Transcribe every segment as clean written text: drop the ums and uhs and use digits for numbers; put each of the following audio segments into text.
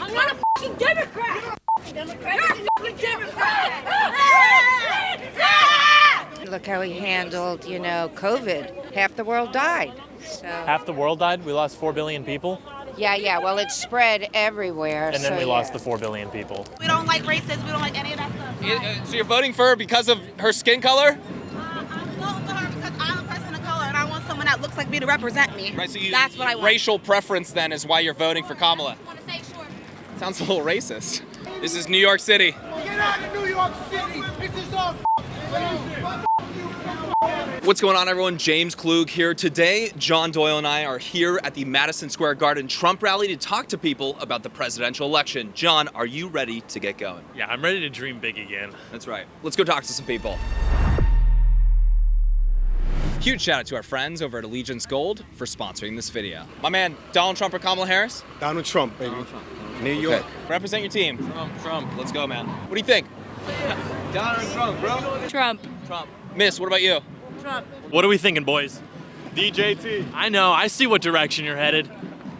I'm not a fucking Democrat. Democrat. You're a fucking Democrat. Look how he handled, COVID. Half the world died. So. Half the world died? We lost 4 billion people? Yeah. Well, it spread everywhere. And then we lost the 4 billion people. We don't like racists. We don't like any of that stuff. So you're voting for her because of her skin color? I'm voting for her because I'm a person of color and I want someone that looks like me to represent me. Right, so that's what I want. Racial preference then is why you're voting for Kamala. I want to say sure. Sounds a little racist. This is New York City. Get out of New York City! This is all What's going on, everyone? James Klug here. Today, John Doyle and I are here at the Madison Square Garden Trump rally to talk to people about the presidential election. John, are you ready to get going? Yeah, I'm ready to dream big again. That's right. Let's go talk to some people. Huge shout out to our friends over at Allegiance Gold for sponsoring this video. My man, Donald Trump or Kamala Harris? Donald Trump, baby. Donald Trump. New York. Okay. Represent your team. Trump. Let's go, man. What do you think? Donald Trump, bro. Trump. Miss, what about you? Trump. What are we thinking, boys? DJT. I know, I see what direction you're headed.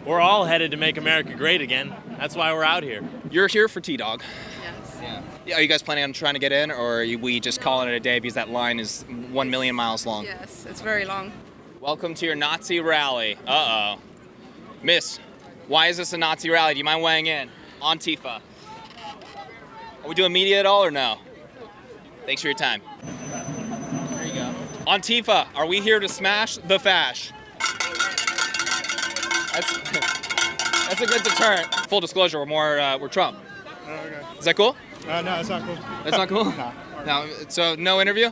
We're all headed to make America great again. That's why we're out here. You're here for T-Dog. Yes. Yeah. Are you guys planning on trying to get in, or are we just calling it a day because that line is 1 million miles long? Yes, it's very long. Welcome to your Nazi rally. Uh-oh. Miss, why is this a Nazi rally? Do you mind weighing in? Antifa. Are we doing media at all or no? Thanks for your time. There you go. Antifa, are we here to smash the fash? That's a good deterrent. Full disclosure, we're Trump. Okay. Is that cool? No, it's not cool. That's not cool? No. No. So no interview?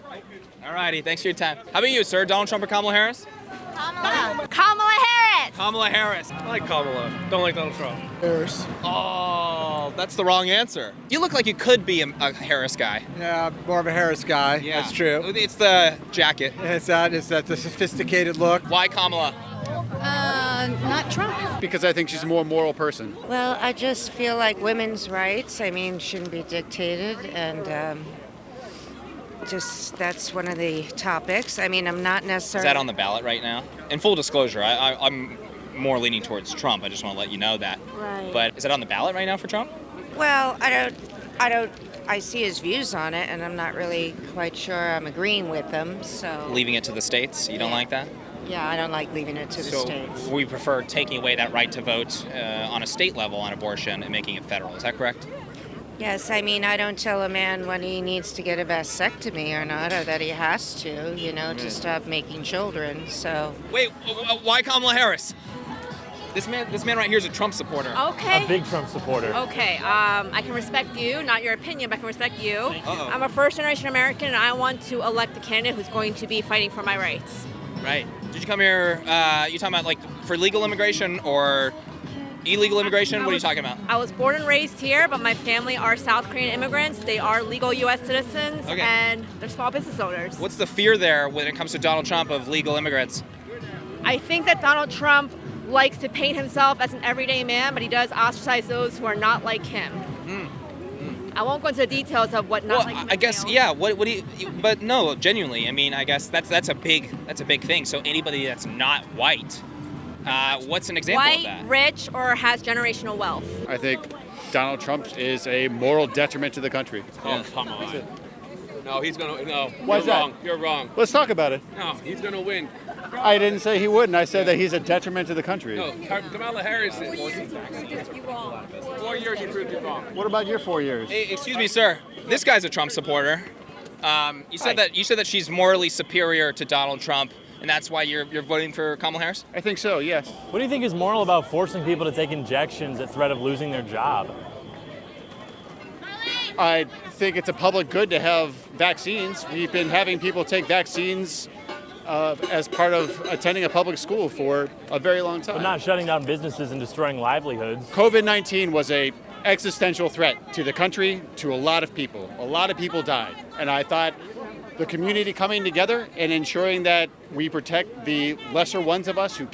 Alrighty, thanks for your time. How about you, sir? Donald Trump or Kamala Harris? Kamala Harris. Kamala Harris. I like Kamala. Don't like Donald Trump. Harris. Oh, that's the wrong answer. You look like you could be a Harris guy. Yeah, more of a Harris guy. Yeah. That's true. It's the jacket. It's that the sophisticated look. Why Kamala? Not Trump. Because I think she's a more moral person. Well, I just feel like women's rights, shouldn't be dictated, and that's one of the topics. I'm not Is necessarily... that on the ballot right now? In full disclosure, I'm more leaning towards Trump. I just want to let you know that. Right. But is that on the ballot right now for Trump? Well, I see his views on it, and I'm not really quite sure I'm agreeing with them, so... Leaving it to the states? You don't like that? Yeah, I don't like leaving it to the states. So we prefer taking away that right to vote on a state level on abortion and making it federal. Is that correct? Yes, I don't tell a man when he needs to get a vasectomy or not, or that he has to, to stop making children, so... Wait, why Kamala Harris? This man right here is a Trump supporter. Okay. A big Trump supporter. Okay, I can respect you, not your opinion, but I can respect you. Uh-oh. I'm a first-generation American, and I want to elect a candidate who's going to be fighting for my rights. Right. Did you come here, you talking about for legal immigration or illegal immigration? What are you talking about? I was born and raised here, but my family are South Korean immigrants. They are legal U.S. citizens, Okay. and they're small business owners. What's the fear there when it comes to Donald Trump of legal immigrants? I think that Donald Trump likes to paint himself as an everyday man, but he does ostracize those who are not like him. I won't go into the details of what not like him I guess, entails. yeah. What do you? But no, genuinely. I guess that's a big thing. So anybody that's not white, what's an example of White, that? rich, or has generational wealth. I think Donald Trump is a moral detriment to the country. Yeah. Come on. No, he's gonna. No, Why is you're that? wrong. You're wrong. Let's talk about it. No, he's gonna win. I didn't say he wouldn't. I said that he's a detriment to the country. No, Kamala Harris is. 4 years you proved you wrong. What about your 4 years? Hey, excuse me, sir. This guy's a Trump supporter. You said that she's morally superior to Donald Trump, and that's why you're voting for Kamala Harris. I think so, yes. What do you think is moral about forcing people to take injections at threat of losing their job? I think it's a public good to have vaccines. We've been having people take vaccines as part of attending a public school for a very long time. But not shutting down businesses and destroying livelihoods. COVID-19 was a existential threat to the country, to a lot of people. A lot of people died. And I thought the community coming together and ensuring that we protect the lesser ones of us who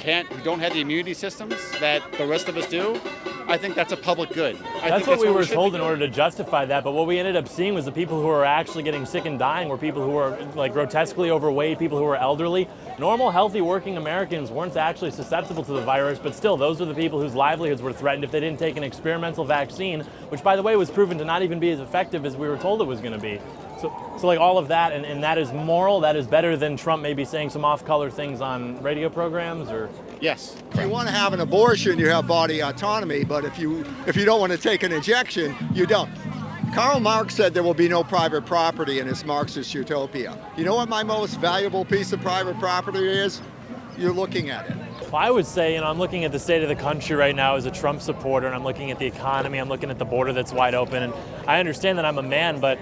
don't have the immunity systems that the rest of us do, I think that's a public good. That's what we were told in order to justify that, but what we ended up seeing was the people who were actually getting sick and dying were people who were like grotesquely overweight, people who were elderly. Normal, healthy, working Americans weren't actually susceptible to the virus, but still, those were the people whose livelihoods were threatened if they didn't take an experimental vaccine, which, by the way, was proven to not even be as effective as we were told it was going to be. So like all of that, and that is moral, that is better than Trump maybe saying some off-color things on radio programs, or? Yes. If you want to have an abortion, you have body autonomy, but if you don't want to take an injection, you don't. Karl Marx said there will be no private property in his Marxist utopia. You know what my most valuable piece of private property is? You're looking at it. Well, I would say, I'm looking at the state of the country right now as a Trump supporter, and I'm looking at the economy, I'm looking at the border that's wide open, and I understand that I'm a man, but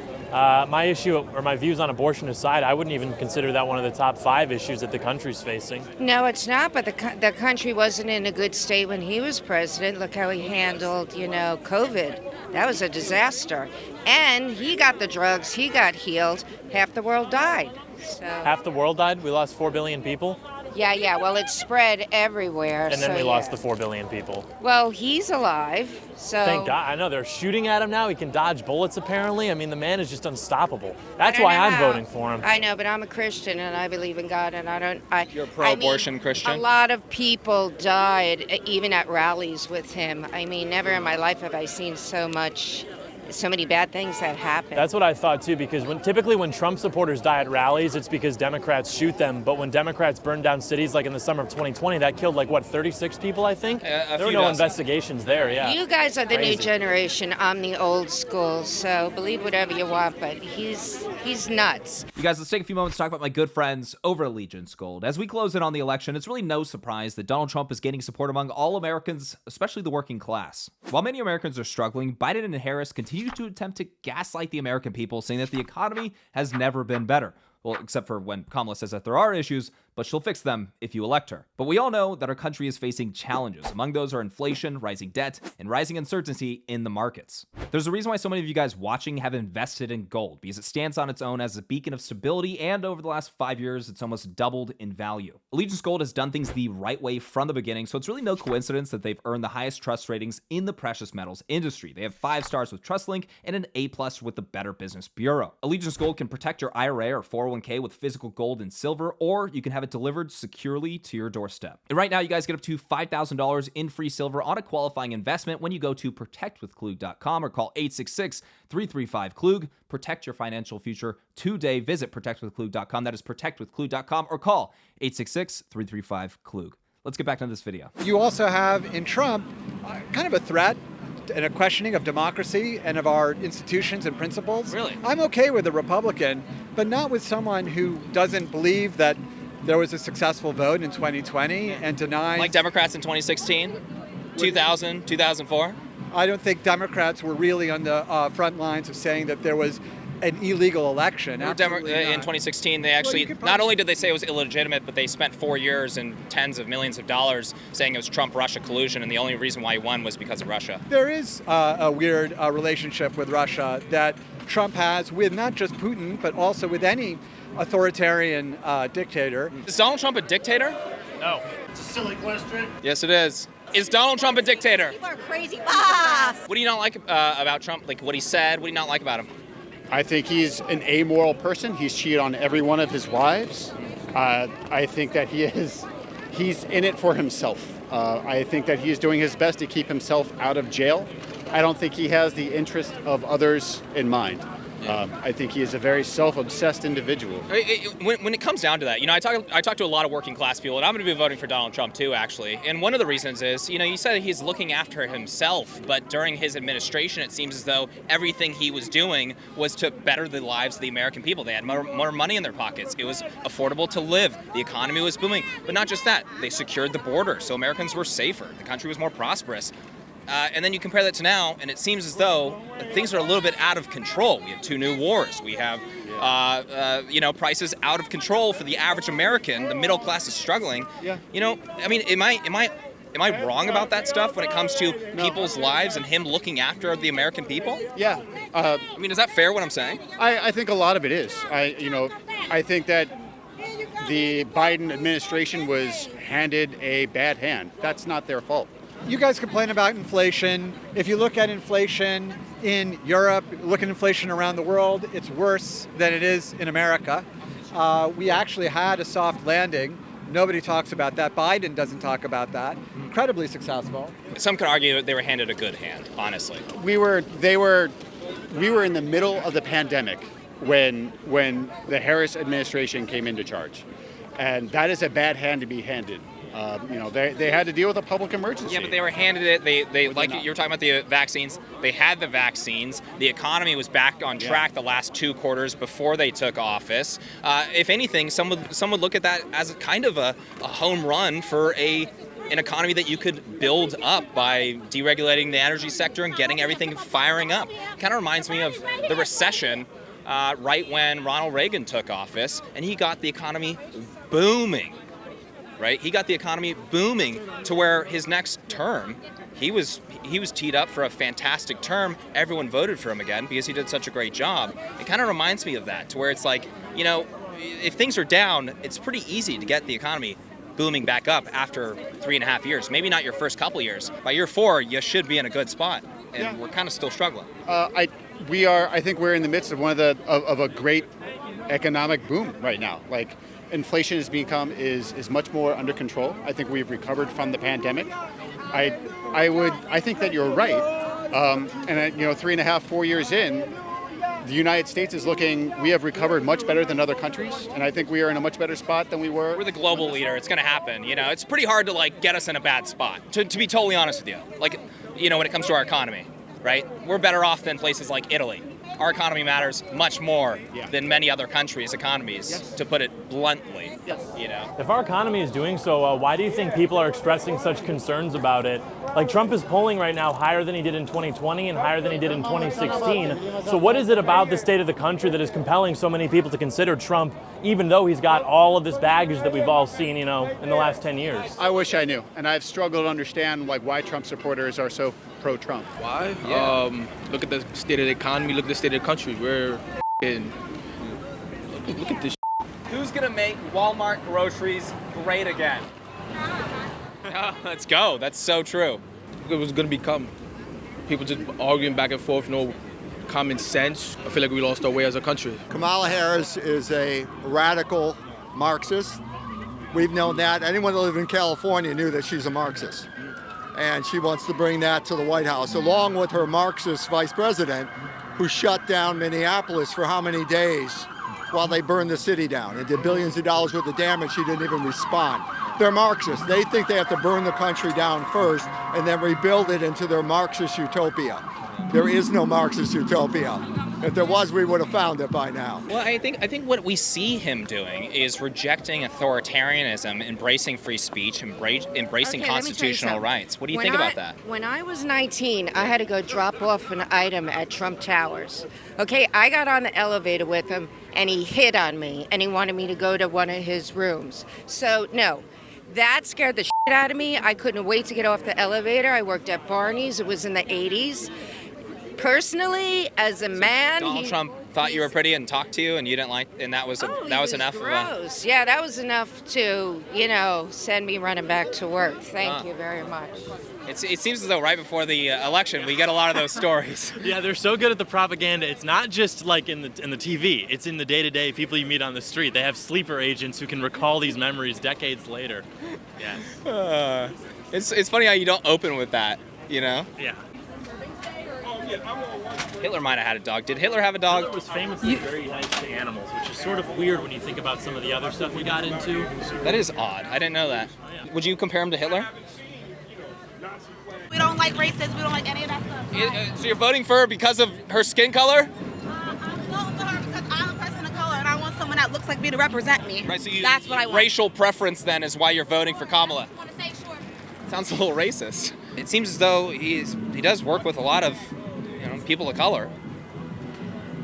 my issue, or my views on abortion aside, I wouldn't even consider that one of the top 5 issues that the country's facing. No, it's not, but the country wasn't in a good state when he was president. Look how he handled, COVID. That was a disaster. And he got the drugs, he got healed, half the world died. So. Half the world died? We lost 4 billion people? Yeah, well, it spread everywhere. And then we lost the 4 billion people. Well, he's alive, so... Thank God. I know, they're shooting at him now. He can dodge bullets, apparently. I mean, the man is just unstoppable. That's why I'm voting for him. I know, but I'm a Christian, and I believe in God, and You're a pro-abortion Christian? A lot of people died, even at rallies with him. I mean, never in my life have I seen so many bad things that happen. That's what I thought too, because typically when Trump supporters die at rallies, it's because Democrats shoot them. But when Democrats burn down cities, like in the summer of 2020, that killed 36 people, I think? There were no investigations there, yeah. You guys are the new generation. I'm the old school, so believe whatever you want, but he's nuts. You guys, let's take a few moments to talk about my good friends over at Allegiance Gold. As we close in on the election, it's really no surprise that Donald Trump is gaining support among all Americans, especially the working class. While many Americans are struggling, Biden and Harris continue to attempt to gaslight the American people, saying that the economy has never been better. Well, except for when Kamala says that there are issues, but she'll fix them if you elect her. But we all know that our country is facing challenges. Among those are inflation, rising debt, and rising uncertainty in the markets. There's a reason why so many of you guys watching have invested in gold, because it stands on its own as a beacon of stability, and over the last 5 years, it's almost doubled in value. Allegiance Gold has done things the right way from the beginning, so it's really no coincidence that they've earned the highest trust ratings in the precious metals industry. They have 5 stars with TrustLink and an A+ with the Better Business Bureau. Allegiance Gold can protect your IRA or 401k with physical gold and silver, or you can have it delivered securely to your doorstep. And right now, you guys get up to $5,000 in free silver on a qualifying investment when you go to protectwithklug.com or call 866-335-KLUG. Protect your financial future today. Visit protectwithklug.com. That is protectwithklug.com, or call 866-335-KLUG. Let's get back to this video. You also have in Trump kind of a threat and a questioning of democracy and of our institutions and principles. Really? I'm okay with a Republican, but not with someone who doesn't believe that there was a successful vote in 2020 and denies... Like Democrats in 2016, 2000, 2004? I don't think Democrats were really on the front lines of saying that there was an illegal election. In 2016, they actually, not only did they say it was illegitimate, but they spent 4 years and tens of millions of dollars saying it was Trump-Russia collusion, and the only reason why he won was because of Russia. There is a weird relationship with Russia that Trump has with not just Putin, but also with any authoritarian dictator. Is Donald Trump a dictator? No. It's a silly question. Yes, it is. Is Donald Trump a dictator? People are crazy. What do you not like about Trump? Like what he said? What do you not like about him? I think he's an amoral person. He's cheated on every one of his wives. I think that he's in it for himself. I think that he's doing his best to keep himself out of jail. I don't think he has the interest of others in mind. I think he is a very self-obsessed individual. When it comes down to that, I talk to a lot of working class people, and I'm going to be voting for Donald Trump too, actually. And one of the reasons is, you said he's looking after himself, but during his administration, it seems as though everything he was doing was to better the lives of the American people. They had more money in their pockets. It was affordable to live. The economy was booming. But not just that, they secured the border, so Americans were safer. The country was more prosperous. And then you compare that to now, and it seems as though things are a little bit out of control. We have 2 new wars. We have, prices out of control for the average American. The middle class is struggling. Yeah. Am I wrong about that stuff when it comes to people's lives and him looking after the American people? Yeah. Is that fair what I'm saying? I think a lot of it is. I think that the Biden administration was handed a bad hand. That's not their fault. You guys complain about inflation. If you look at inflation in Europe, look at inflation around the world, it's worse than it is in America. We actually had a soft landing. Nobody talks about that. Biden doesn't talk about that. Incredibly successful. Some could argue that they were handed a good hand, honestly. We were in the middle of the pandemic when the Harris administration came into charge. And that is a bad hand to be handed. They had to deal with a public emergency. Yeah, but they were handed it. They like you were talking about the vaccines. They had the vaccines. The economy was back on track the last 2 quarters before they took office. If anything, some would look at that as kind of a home run for an economy that you could build up by deregulating the energy sector and getting everything firing up. Kind of reminds me of the recession right when Ronald Reagan took office, and he got the economy booming. Right? He got the economy booming to where his next term, he was teed up for a fantastic term. Everyone voted for him again because he did such a great job. It kind of reminds me of that, to where it's like, if things are down, it's pretty easy to get the economy booming back up after 3.5 years. Maybe not your first couple years. By year 4, you should be in a good spot, and we're kind of still struggling. I think we're in the midst of of a great economic boom right now. Like, inflation is much more under control. I think we've recovered from the pandemic. I think that you're right. 3.5, 4 years in, the United States we have recovered much better than other countries, and I think we are in a much better spot than we were. We're the global leader. It's going to happen. It's pretty hard to get us in a bad spot. To be totally honest with you, when it comes to our economy, right? We're better off than places like Italy. Our economy matters much more than many other countries' economies, to put it bluntly. If our economy is doing so, why do you think people are expressing such concerns about it? Like, Trump is polling right now higher than he did in 2020 and higher than he did in 2016. So what is it about the state of the country that is compelling so many people to consider Trump, even though he's got all of this baggage that we've all seen, in the last 10 years? I wish I knew, and I've struggled to understand why Trump supporters are so pro-Trump. Why? Yeah. Look at the state of the economy. Look at the state of the country. We're look at this. Who's gonna make Walmart groceries great again? Let's go. That's so true. It was gonna become people just arguing back and forth, no common sense. I feel like we lost our way as a country. Kamala Harris is a radical Marxist. We've known that. Anyone that lived in California knew that she's a Marxist. And she wants to bring that to the White House, along with her Marxist vice president, who shut down Minneapolis for how many days while they burned the city down and did billions of dollars worth of damage. She didn't even respond. They're Marxists. They think they have to burn the country down first and then rebuild it into their Marxist utopia. There is no Marxist utopia. If there was, we would have found it by now. Well, I think what we see him doing is rejecting authoritarianism, embracing free speech, embracing constitutional rights. What do you think about that? When I was 19, I had to go drop off an item at Trump Towers. Okay, I got on the elevator with him, and he hit on me, and he wanted me to go to one of his rooms. So, no. That scared the shit out of me. I couldn't wait to get off the elevator. I worked at Barney's. It was in the 80s. Personally, as a man, Donald Trump thought you were pretty and talked to you, and you didn't like, and that was enough. Gross. Yeah, that was enough to, send me running back to work. Thank you very much. It seems as though right before the election, we get a lot of those stories. Yeah, they're so good at the propaganda. It's not just like in the TV. It's in the day-to-day people you meet on the street. They have sleeper agents who can recall these memories decades later. Yeah. It's funny how you don't open with that. Yeah. Hitler might have had a dog. Did Hitler have a dog? Hitler was famously very nice to animals, which is sort of weird when you think about some of the other stuff we got into. That is odd. I didn't know that. Oh, yeah. Would you compare him to Hitler? We don't like racists. We don't like any of that stuff. So you're voting for her because of her skin color? I'm voting for her because I'm a person of color and I want someone that looks like me to represent me. Right. So that's what I want. Racial preference then is why you're voting for Kamala. I want to say sure. Sounds a little racist. It seems as though he does work with a lot of people of color.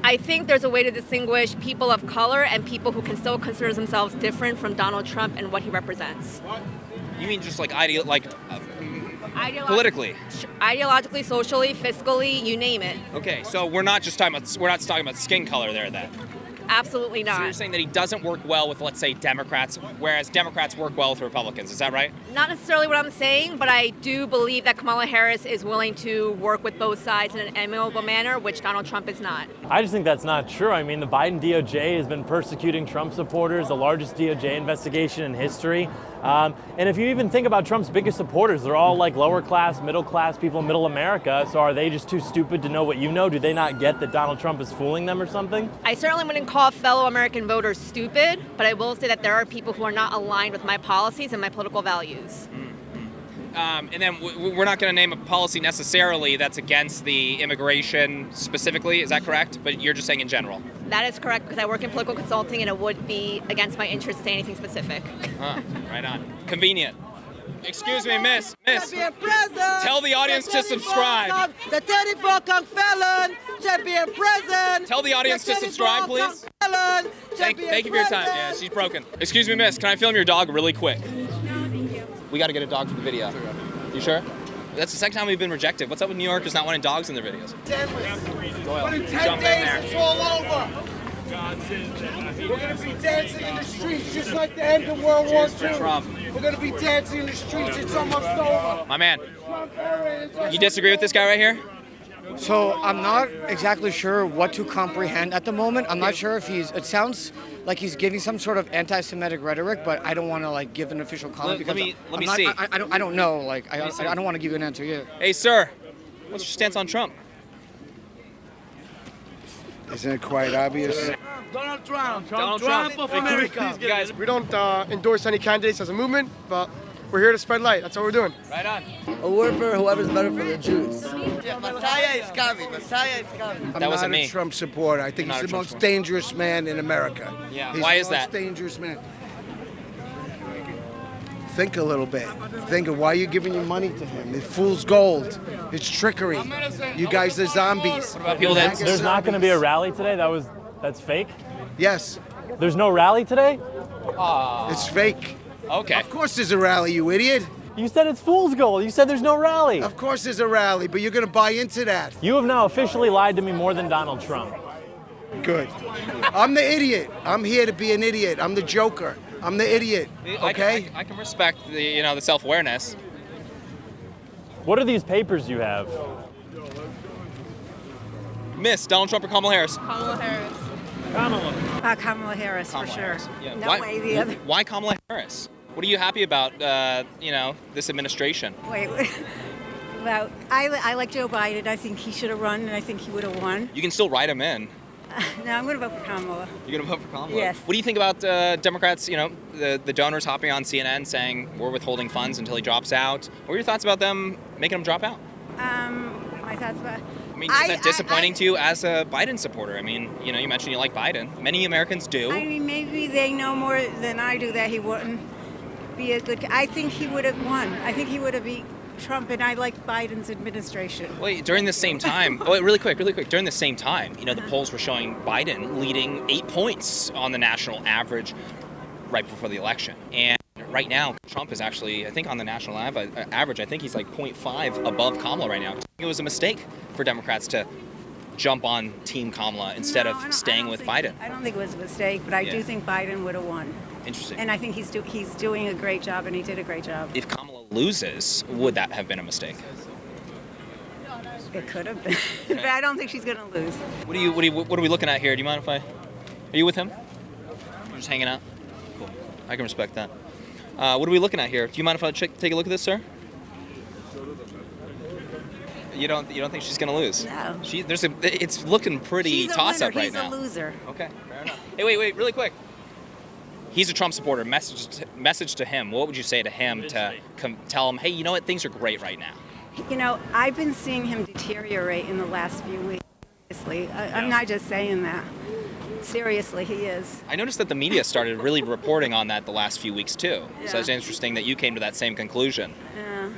I think there's a way to distinguish people of color and people who can still consider themselves different from Donald Trump and what he represents. You mean just politically? Ideologically, socially, fiscally, you name it. Okay, so we're not talking about skin color there then. Absolutely So you're not. saying that he doesn't work well with, let's say, Democrats, whereas Democrats work well with Republicans. Is that right? Not necessarily what I'm saying, but I do believe that Kamala Harris is willing to work with both sides in an amiable manner, which Donald Trump is not. I just think that's not true. I mean, the Biden DOJ has been persecuting Trump supporters, the largest DOJ investigation in history. And if you even think about Trump's biggest supporters, they're all like lower class, middle class people in middle America. So are they just too stupid to know what you know? Do they not get that Donald Trump is fooling them or something? I certainly wouldn't call fellow American voters stupid, but I will say that there are people who are not aligned with my policies and my political values. And then we're not going to name a policy necessarily that's against the immigration specifically. Is that correct? But you're just saying in general. That is correct because I work in political consulting and it would be against my interest to say anything specific. Right on. Convenient. Excuse me, miss. Tell the audience to subscribe. The 34-count felon should be in prison. Tell the audience to subscribe, please. Thank you for your time. Yeah, she's broken. Excuse me, miss. Can I film your dog really quick? We got to get a dog for the video. You sure? That's the second time we've been rejected. What's up with New Yorkers not wanting dogs in their videos? Doyle, In 10 jump in days, there. it's all over. We're going to be dancing in the streets just like the end of World War Cheers for II. Trump. We're going to be dancing in the streets. It's almost over. My man, you disagree with this guy right here? So I'm not exactly sure what to comprehend at the moment. I'm not sure if it sounds like he's giving some sort of anti-Semitic rhetoric, but I don't want to like give an official comment Let because me see. I don't know. Like I don't want to give you an answer yet. Hey, sir, what's your stance on Trump? Isn't it quite obvious? Donald Trump of America. You guys, We don't endorse any candidates as a movement, but we're here to spread light. That's what we're doing. right on. A word for whoever's better for the Jews. Messiah is coming. Messiah is coming. That wasn't me. I'm not a Trump supporter. I think Not he's a the Trump most supporter. dangerous man in America. Yeah. He's Why the is that? most dangerous man. Think a little bit. Think of why you're giving your money to him. It's fool's gold. It's trickery. You guys are zombies. What about people that? There's not going to be a rally today? That's fake? Yes, There's no rally today? it's fake. Okay. Of course there's a rally, you idiot. You said it's fool's gold. You said there's no rally. Of course there's a rally, but you're going to buy into that. You have now officially lied to me more than Donald Trump. Good. I'm the idiot. I'm here to be an idiot. I'm the joker. I'm the idiot. Okay? I can respect the self-awareness. What are these papers you have? Miss Donald Trump or Kamala Harris? Kamala Harris. Kamala Harris, Kamala for sure. Harris. Yeah. No why, way the other. Why Kamala Harris? What are you happy about? This administration. Wait. Well, I like Joe Biden. I think he should have run, and I think he would have won. You can still write him in. No, I'm going to vote for Kamala. You're gonna vote for Kamala? Yes. What do you think about Democrats? The donors hopping on CNN saying we're withholding funds until he drops out. What are your thoughts about them making him drop out? My thoughts about. I mean, is that disappointing to you as a Biden supporter? I mean, you mentioned you like Biden. Many Americans do. I mean, maybe they know more than I do that he wouldn't be a good. I think he would have won. I think he would have beat Trump, and I like Biden's administration. Well, during the same time, really quick. During the same time, the polls were showing Biden leading 8 points on the national average right before the election. And right now, Trump is actually, I think on the national average, I think he's like 0.5 above Kamala right now. I think it was a mistake for Democrats to jump on Team Kamala instead of staying with Biden. I don't think it was a mistake, but I do think Biden would have won. Interesting. And I think he's doing a great job, and he did a great job. If Kamala loses, would that have been a mistake? It could have been, but I don't think she's going to lose. What are we looking at here? Do you mind if are you with him? You're just hanging out? Cool. I can respect that. What are we looking at here? Do you mind if I take a look at this, sir? You don't think she's gonna lose? No. It's looking pretty toss-up right now. He's a loser. Okay, fair enough. Hey, wait, really quick. He's a Trump supporter. Message to him. What would you say to him to tell him, hey, you know what? Things are great right now. I've been seeing him deteriorate in the last few weeks. Seriously, I'm not just saying that. Seriously, he is. I noticed that the media started really reporting on that the last few weeks too. Yeah. So it's interesting that you came to that same conclusion. Yeah.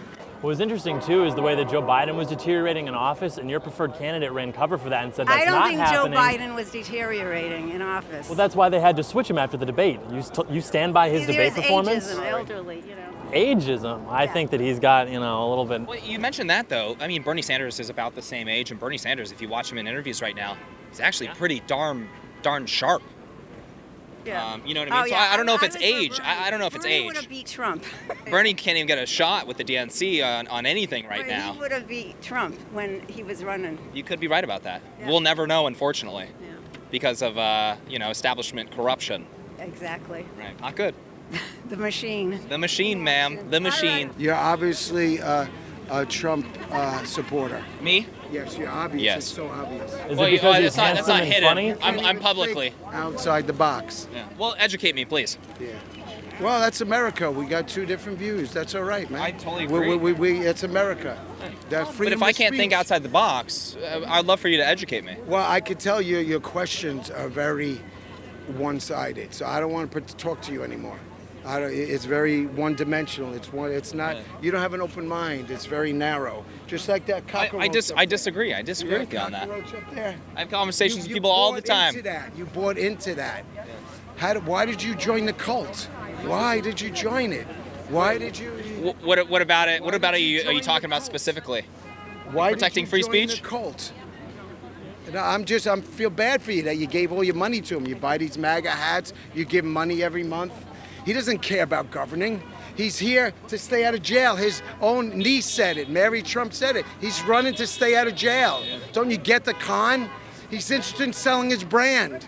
What was interesting too is the way that Joe Biden was deteriorating in office, and your preferred candidate ran cover for that and said that's not happening. I don't think Joe Biden was deteriorating in office. Well, that's why they had to switch him after the debate. You stand by his debate performance. Ageism, elderly, Ageism. I think that he's got a little bit. Well, you mentioned that though. I mean, Bernie Sanders is about the same age, and Bernie Sanders, if you watch him in interviews right now, he's actually pretty darn sharp. Yeah. You know what I mean? Oh, So yeah. I don't know if I it's was for age. I don't know if it's Bernie age. would have beat Trump. Bernie can't even get a shot with the DNC on anything right But now. He would have beat Trump when he was running. You could be right about that. Yeah. We'll never know, unfortunately, Yeah. because of establishment corruption. Exactly. Right. Not good. The machine. The machine, ma'am. The machine. You're obviously a Trump supporter. Me? Yes, you're obvious. Yes. It's so obvious. Is it because he's that's not handsome and hidden. funny? I'm publicly. Outside the box. Yeah. Well, educate me, please. Yeah. Well, that's America. We got two different views. That's all right, man. I totally agree. It's America. That But freedom if I of can't think speech. outside the box, I'd love for you to educate me. Well, I could tell you your questions are very one-sided, so I don't want to talk to you anymore. It's very one-dimensional. It's not. You don't have an open mind. It's very narrow. Just like that cockroach. I disagree. I disagree with you on that. Cockroach up there. I have conversations with You people all the bought time. Into that. You bought into that. Why did you join the cult? Why did you join it? Why did you? What about it? What about are you talking about specifically? Why protecting did free you join speech? The cult. No, I feel bad for you that you gave all your money to him. You buy these MAGA hats. You give him money every month. He doesn't care about governing. He's here to stay out of jail. His own niece said it. Mary Trump said it. He's running to stay out of jail. Don't you get the con? He's interested in selling his brand.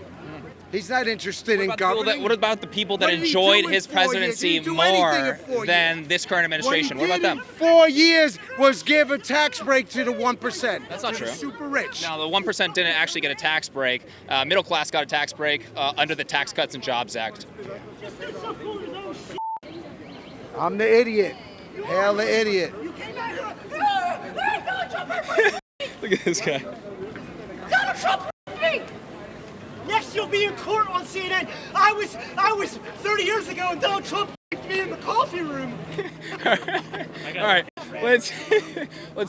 He's not interested in governing. What about the people that What did he enjoyed do in his 4 years? presidency He didn't do anything more in 4 than this current administration? What about them? 4 years was give a tax break to the 1%. That's not to true. The super rich. No, the 1% didn't actually get a tax break. Middle class got a tax break under the Tax Cuts and Jobs Act. I'm the idiot. Hail the idiot. Look at this guy. Donald Trump me. Next you'll be in court on CNN. I was 30 years ago and Donald Trump me in the coffee room. All right, let's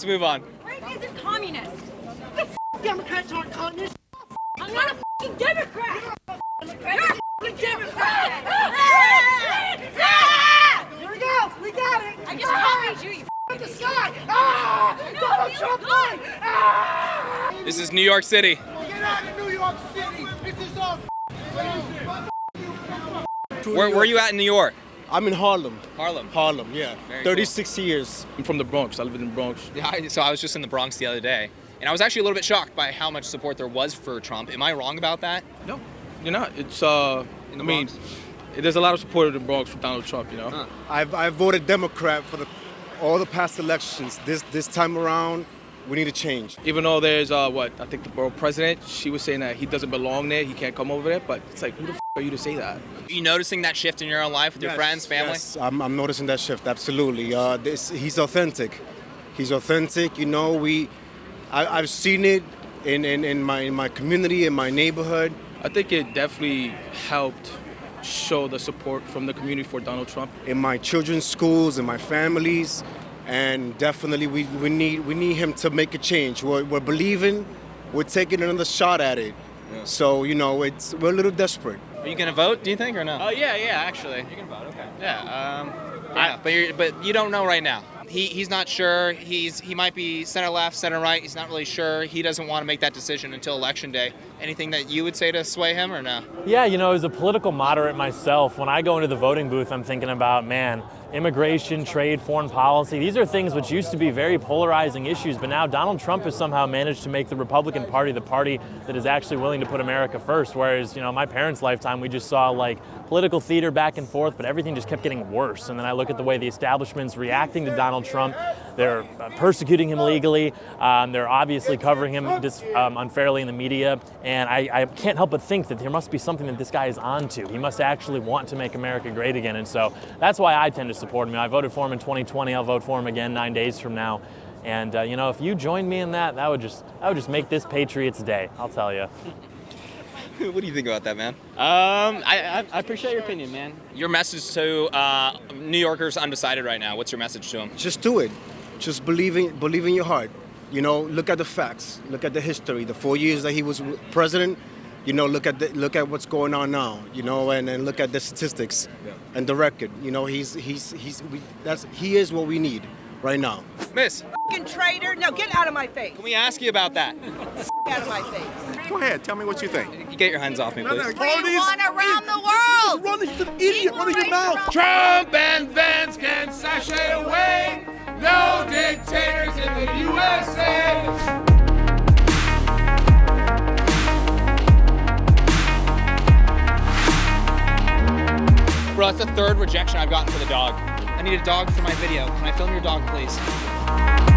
move on. He's a communist. The Democrats aren't communists. I'm not a f***ing Democrat. You're a f***ing Democrat. Here we go. We got it. I just copied you. The sky. Donald Trump won. This is New York City. Get out of New York City. This is all Where are you at in New York? I'm in Harlem. Harlem, yeah. Very 36 years. I'm from the Bronx. I live in the Bronx. Yeah, so I was just in the Bronx the other day, and I was actually a little bit shocked by how much support there was for Trump. Am I wrong about that? No, you're not. It's there's a lot of support in the Bronx for Donald Trump. You know. I've voted Democrat for all the past elections. This time around, we need a change. Even though there's I think the borough president, she was saying that he doesn't belong there, he can't come over there. But it's like, who the f are you to say that? Are you noticing that shift in your own life with your friends, family? Yes, I'm noticing that shift. Absolutely. He's authentic. He's authentic. You know, I've seen it in my community, in my neighborhood. I think it definitely helped show the support from the community for Donald Trump. In my children's schools, in my families, and definitely we need him to make a change. We're believing, we're taking another shot at it. Yeah. So we're a little desperate. Are you gonna vote? Do you think or no? Oh yeah, actually. You're gonna vote, okay. Yeah. But you don't know right now. He's not sure. He might be center left, center right. He's not really sure. He doesn't want to make that decision until election day. Anything that you would say to sway him or no? Yeah, as a political moderate myself, when I go into the voting booth, I'm thinking about, immigration, trade, foreign policy. These are things which used to be very polarizing issues, but now Donald Trump has somehow managed to make the Republican Party the party that is actually willing to put America first. Whereas, my parents' lifetime, we just saw political theater back and forth, but everything just kept getting worse. And then I look at the way the establishment's reacting to Donald Trump. They're persecuting him legally. They're obviously covering him unfairly in the media. And I can't help but think that there must be something that this guy is onto. He must actually want to make America great again. And so that's why I tend to support him. I voted for him in 2020. I'll vote for him again 9 days from now. And if you join me in that would just make this Patriots' day. I'll tell you. What do you think about that, man? I appreciate your opinion, man. Your message to New Yorkers undecided right now. What's your message to them? Just do it. Just believe in your heart. Look at the facts. Look at the history. The 4 years that he was president. Look at what's going on now. And look at the statistics and the record. He is what we need right now. Miss. Traitor! No, get out of my face. Can we ask you about that? Out of my face. Go ahead, tell me what you think. You get your hands off me, please. We want around the world. Run, he's an idiot. Run in your mouth. Trump and Vance can sashay away. No dictators in the USA. Bro, that's the third rejection I've gotten for the dog. I need a dog for my video. Can I film your dog, please?